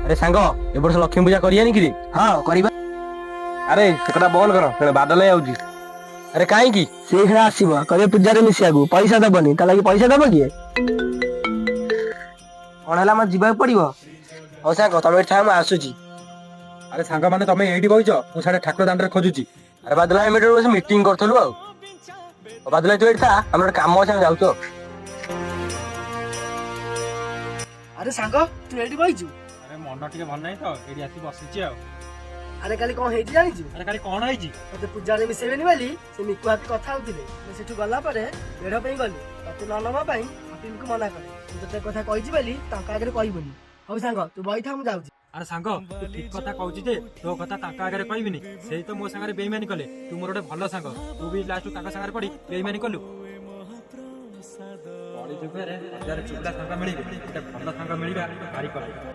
अरे सांग ए वर्ष लक्ष्मी पूजा करियानी कि हाँ करवा। अरे सेकटा बंद कर बादल आउची। अरे काई की से खेला आसब कहे पूजा मिसिया पैसा दबनी ता लगी पैसा दब किए कौन है मत जीवा पड़ो। हौ सांग तमे एठी था मैं आसुची। अरे सांग माने तमे एठी बइछ मु साडे ठाकुर दांडरे खोजुची। अरे बादल हम एठी बस मीटिंग करथलु आ बादल तू एठी था हमर काम अछि हम जाउतो। अरे सांग तू एटी बइछु। अरे मन टिके भल नाही तो एडी आसी बसिची आ। अरे काली कौन हेजी जानिछु। अरे काली कोन आइची मते पूजा रे मिसेबेनी वाली से मिकु हाथ कथा होतिले मैं सेठु गला परे बेढ पई गली तते न नबा पई हापिन को मना करे तू तते कथा कहिछि वाली ताका आगे कहिबनी। हौ सांग तू बइठा मु जाउछि। अरे सांग तू ठीक कथा कहउची जे तो कथा ताका आगे कहबिनी सेही तो मो संगारे बेईमानी कले तू मोर ओटे भलो सांग तू भी लास्ट ताका संगारे पड़ी बेईमानी कलु। पड़ी जुगरे हजार चुगला सांग मिलिबे एटा भलो सांग मिलिबा भारी कला।